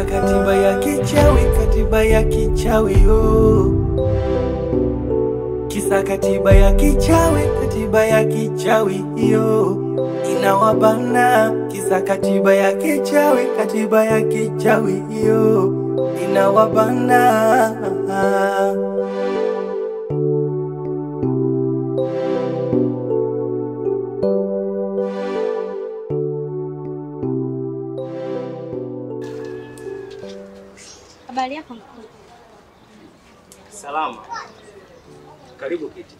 katiba ya kichawi, katiba ya kichawi yo. Kisa katiba ya kichawi, katiba ya kichawi yo. Inawabana kisa katiba ya kichawi, katiba ya kichawi yo. Inawabana. Habari yako? Salama. Karibu kiti.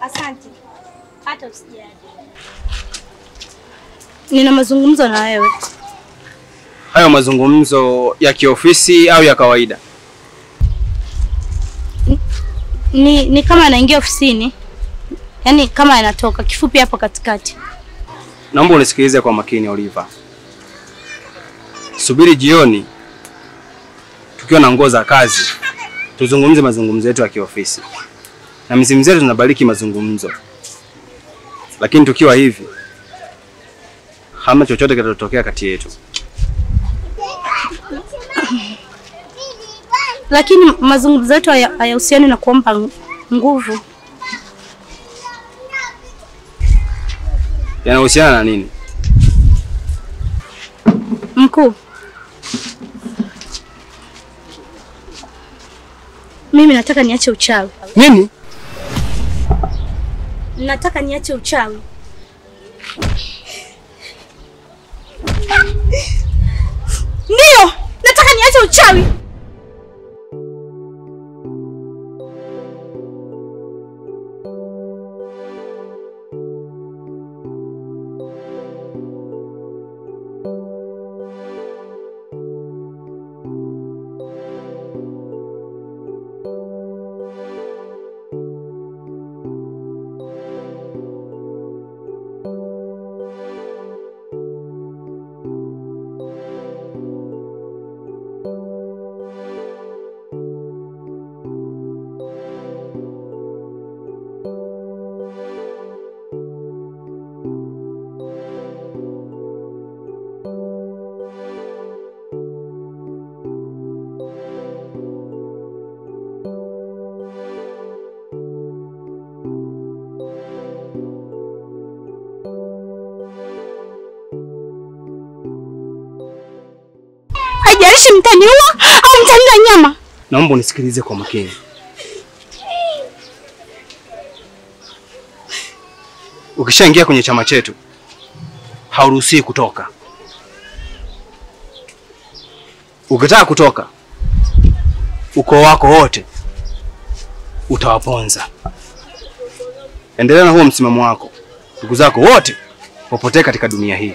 Asante. Hata usijali. Nina mazungumzo na wewe. Hayo mazungumzo ya kiofisi au ya kawaida? Ni kama anaingia ofisini. Yaani kama anatoka, kifupi hapo katikati. Naomba unisikilize kwa makini Oliver. Subiri jioni tukiwa na nguo za kazi, tuzungumze mazungumzo yetu ya kiofisi. Na mizimu zetu tunabariki mazungumzo. Lakini tukiwa hivi, hamna chochote kitatokea kati yetu. Lakini mazungumzo yetu hayahusiani na kuomba nguvu. Yanahusiana na nini? Mkuu, mimi nataka niache uchawi. Nini? Nataka niache uchawi. Ndio, nataka niache uchawi. Haijalishi mtaniua au mtanila nyama. Naomba unisikilize kwa makini. Ukishaingia kwenye chama chetu, hauruhusiwi kutoka. Ukitaka kutoka, ukoo wako wote utawaponza. Endelea na huo msimamo wako. Ndugu zako wote wapotee katika dunia hii.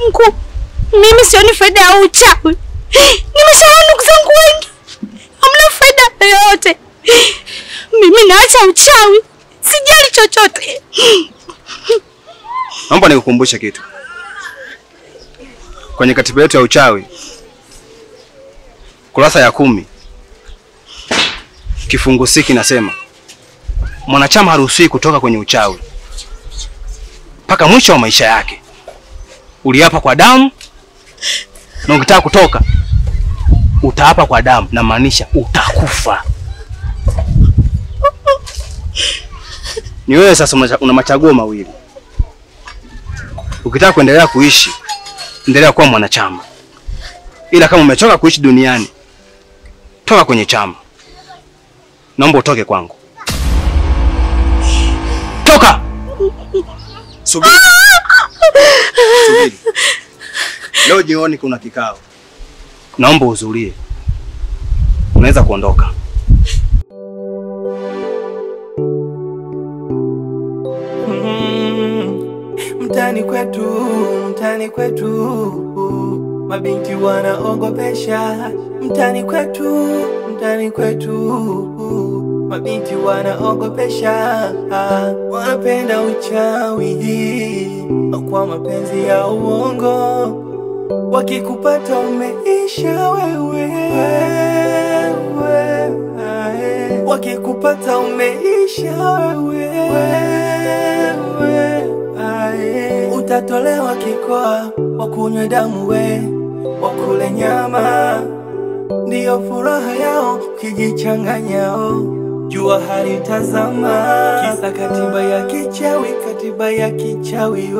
Mkuu, mimi sioni faida ya uchawi. Nimeshaona ndugu zangu wengi. Hamna faida yoyote. Mimi naacha uchawi. Sijali chochote. Naomba nikukumbushe kitu. Kwenye katiba yetu ya uchawi, kurasa ya 10, kifungu C kinasema mwanachama haruhusiwi kutoka kwenye uchawi mpaka mwisho wa maisha yake. Uliapa kwa damu, na ukitaka kutoka utaapa kwa damu, na maanisha utakufa. Ni wewe sasa una machaguo mawili. Ukitaka kuendelea kuishi, endelea kuwa mwanachama. Ila kama umechoka kuishi duniani, toka kwenye chama. Naomba utoke kwangu. Toka! Subiri. Subiri. Leo jioni kuna kikao. Naomba uzulie. Unaweza kuondoka. Mtani kwetu mabinti wanaogopesha. Mtani kwetu mabinti wanaogopesha. Wanapenda uchawi kwa mapenzi ya uongo. Wakikupata umeisha wewe. Wakikupata umeisha wewe. utatolewa kikoa, wakunywe damu we, wakule nyama, ndiyo furaha yao kijichanganyao, jua halitazama. Kisa katiba ya kichawi, katiba ya kichawi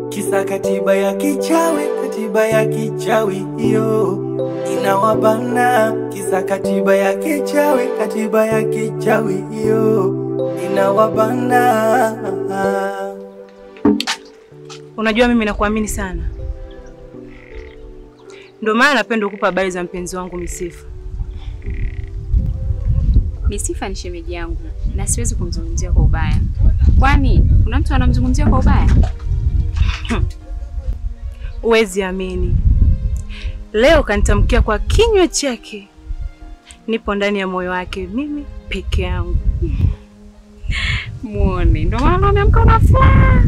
kisa katiba ya kichawi, katiba ya kichawi inawabana. Kisa katiba ya kichawi, katiba ya kichawi inawabana. Unajua mimi nakuamini sana. Ndio maana napenda kukupa habari za mpenzi wangu Misifa. Misifa ni shemeji yangu na siwezi kumzungumzia kwa ubaya. Kwani kuna mtu anamzungumzia kwa ubaya? Uwezi amini. Leo kanitamkia kwa kinywa chake. Nipo ndani ya moyo wake mimi peke yangu. Muone, ndio maana ameamka na furaha.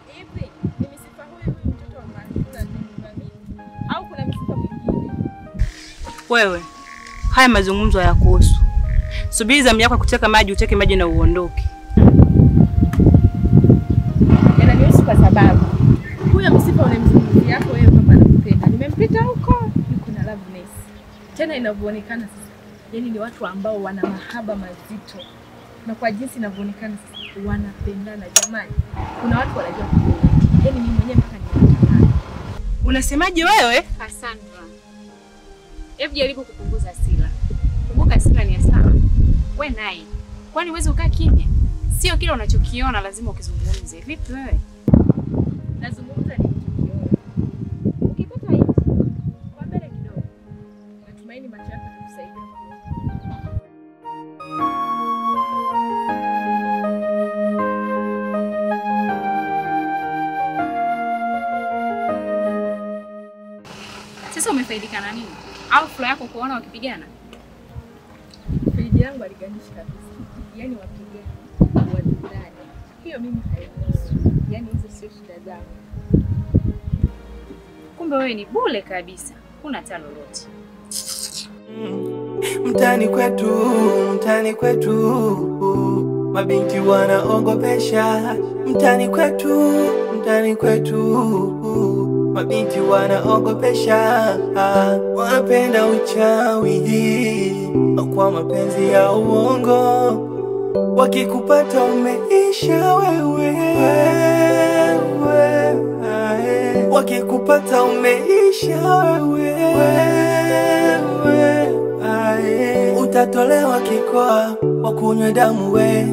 Hivi, ni Misifa huyu mtoto wa Martha mimi au kuna Misifa mwingine? Wewe, haya mazungumzo hayakuhusu. Subiri zamu yako kuteka maji, uteke maji na uondoke. Yananihusu kwa sababu huyo Misifa unamzungumzia yako wewe kama anakupenda. Nimempita huko, yuko na loveness. Tena inavyoonekana sasa, yani ni watu ambao wana mahaba mazito. Na kwa jinsi inavyoonekana sasa, wanapendana jamani. Kuna watu wanajua kupenda. Yani mimi mwenyewe mpaka ninatamani. Unasemaje wewe? Cassandra. Hebu jaribu kupunguza hasira. Kumbuka hasira ni hasara. Wewe naye. Kwani uweze ukaa kimya? Sio kile unachokiona lazima ukizungumze. Vipi wewe? Nazungumza nilichokiona. Ukipata hivi, kwa mbele kidogo. Natumaini macho yako yatakusaidia kuona. Sasa umefaidika na nini? Au furaha yako kuona wakipigana? Friji yangu aliganisha kabisa. Yaani wapigane, wadudane. Hiyo mimi hainihusu. Yaani hizo sio shida zangu. Kumbe wewe ni bure kabisa. Huna hata lolote. Mtani kwetu mabinti wanaogopesha. Mtani kwetu mabinti wanaogopesha. Wanapenda uchawi kwa mapenzi ya uongo. Wakikupata umeisha wewe. Wakikupata umeisha wewe. Utatolewa kikoa, wakunywe damu we,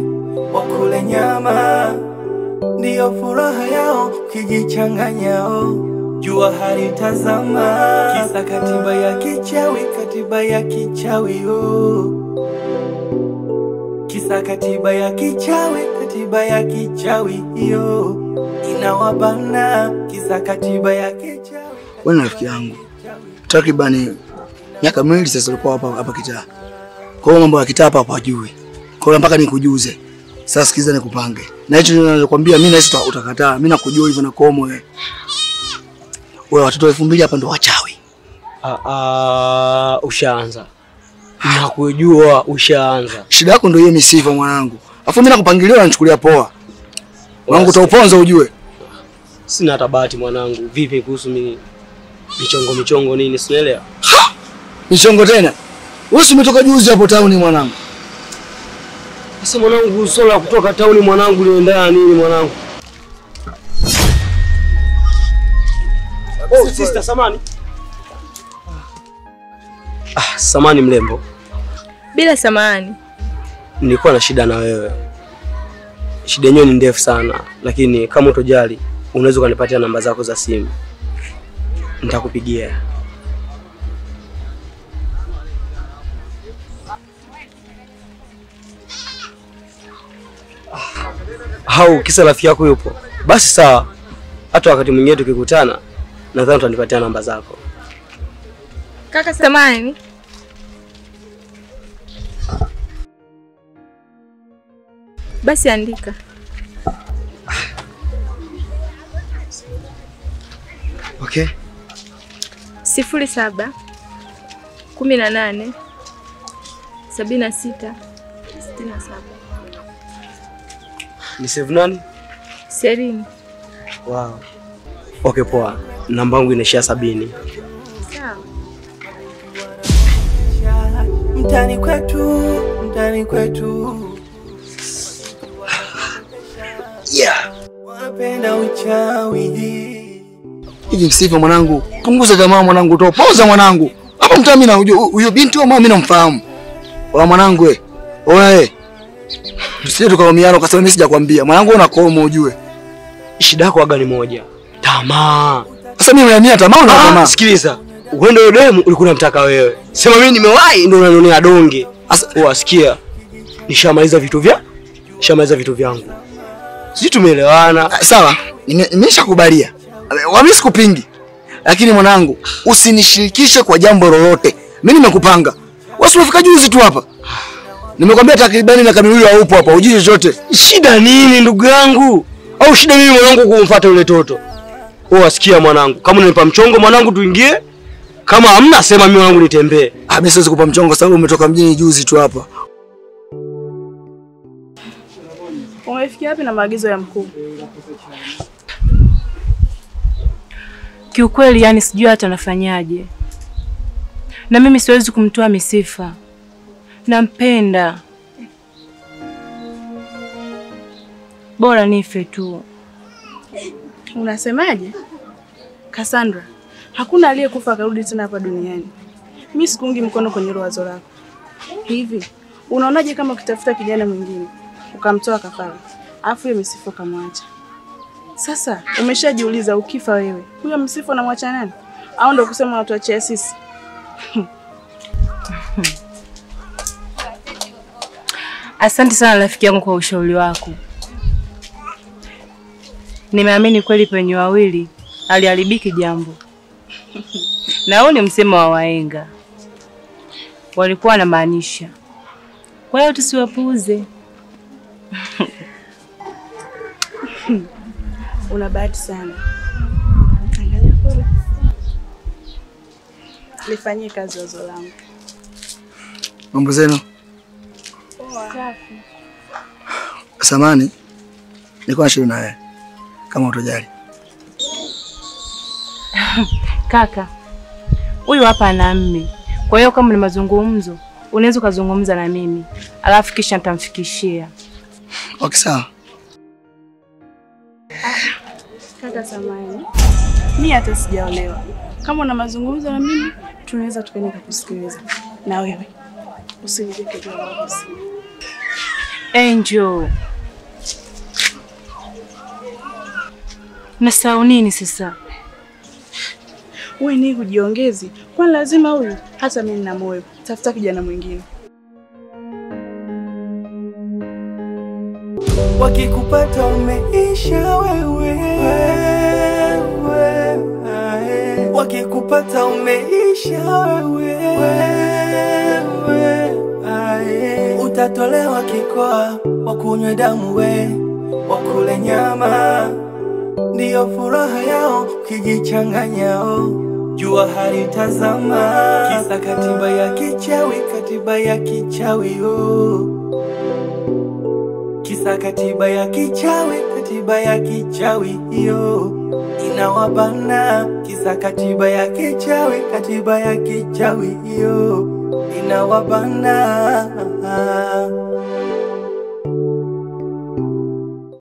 wakule nyama, ndiyo furaha yao kijichanganyao, jua halitazama. Kisa katiba ya kichawi, katiba ya kichawi kisa katiba ya kichawi, katiba ya kichawi inawabana. Kisa katiba ya kichawi. Wewe rafiki yangu, takribani miaka miwili sasa ulikuwa hapa kitaa. Kwa hiyo mambo ya kitaa hapa hajui. Kwa hiyo mpaka nikujuze. Sasa sikiza nikupange. Na hicho ninakwambia mimi na hisi utakataa. Mimi nakujua hivyo na komo wewe. Wewe watoto 2000 hapa ndo wachawi. Ushaanza. Nakujua ushaanza. Shida yako ndio hiyo Misifa mwanangu. Afu mimi nakupangilia unanichukulia poa. Wangu utauponza ujue. Sina hata bahati mwanangu. Vipi kuhusu mimi? Michongo nini sielewa. Michongo tena. Wewe umetoka juzi hapo tauni mwanangu. Sasa mwanangu swala kutoka tauni mwanangu liendana nini mwanangu? Sister samani. Samani mlembo. Bila samani. Nilikuwa na shida na wewe. Shida yenyewe ni ndefu sana, lakini kama utojali, unaweza kunipatia namba zako za simu. Nitakupigia. Hau kisa rafiki yako yupo. Basi sawa. Hata wakati mwingine tukikutana, nadhani utanipatia namba zako. Kaka samani. Basi andika. Okay. 07 18 76 67. Ni save nani? Serini. Wow. Okay, poa. Namba yangu inaishia 70. Sawa. Mtani kwetu. Yeah. Wanapenda uchawi. Hivi Msifa mwanangu, punguza jamaa mwanangu, utopoza mwanangu. Hapa mtaa mimi na huyo binti wa mama mimi namfahamu. Ola mwanangu wewe. Oe. Sisi tukaumiana ukasema mimi sijakwambia. Mwanangu unakomo ujue. Shida yako waga ni moja. Tamaa. Sasa mimi unania tamaa na tamaa. Sikiliza. Uende yule demu ulikuwa unamtaka wewe. Sema mimi nimewahi ndio unanionea donge. Sasa wasikia. Nishamaliza vitu vyangu. Sisi tumeelewana. Sawa. Nimeshakubalia. Wami sikupingi. Lakini mwanangu, usinishirikishe kwa jambo lolote. Mimi nimekupanga. Wasifika juzi tu hapa. Nimekwambia takribani miaka miwili haupo hapa, ujui chochote. Shida nini ndugu yangu? Au shida mimi mwanangu kumfuata yule toto? Wasikia mwanangu, kama unanipa mchongo mwanangu tuingie. Kama hamna sema mimi mwanangu nitembee. Mimi siwezi kupa mchongo sababu umetoka mjini juzi tu hapa. Umefikia wapi na maagizo ya mkuu? Kiukweli yani sijui hata nafanyaje. Na mimi siwezi kumtoa Misifa. Nampenda. Bora nife tu. Unasemaje? Cassandra, hakuna aliyekufa akarudi tena hapa duniani. Mimi sikuungi mkono kwenye wazo lako. Hivi, unaonaje kama ukitafuta kijana mwingine, ukamtoa kafara, afu yeye Misifa kamwacha? Sasa, umeshajiuliza ukifa wewe, huyo Misifa anamwacha nani? Au ndio kusema watu achie sisi? Asante sana rafiki yangu kwa ushauri wako. Nimeamini kweli penye wawili aliharibiki jambo. Na huo ni msemo wa wahenga. Walikuwa wanamaanisha. Kwa hiyo tusiwapuuze. Una bahati sana. Angalia kule. Nifanyie kazi wazo langu. Mambo zenu? Safi. Samani, nilikuwa nashauri na wewe kama utojali. Kaka, huyu hapa ana mme. Kwa hiyo kama ni mazungumzo, unaweza kuzungumza na mimi. Alafu kisha nitamfikishia. Okay, sawa. Kaka samani. Mimi hata sijaolewa. Kama una mazungumzo na mimi, tunaweza tukaenda kusikiliza. Na wewe usinijeke juu ya bosi. Angel. Nasahau nini sasa? Wewe ni kujiongezi. Kwani lazima huyu? Hata mimi nina moyo. Tafuta kijana mwingine. Wakikupata umeisha wewe. Wakikupata umeisha wewe. Utatolewa kikoa, wakunywe damu we, wakule nyama. Ndiyo furaha yao kijichanganyao. Jua halitazama. Kisa katiba ya kichawi oh. Kisa katiba ya kichawi yo. Inawabana. Kisa katiba ya kichawi yo. Inawabana.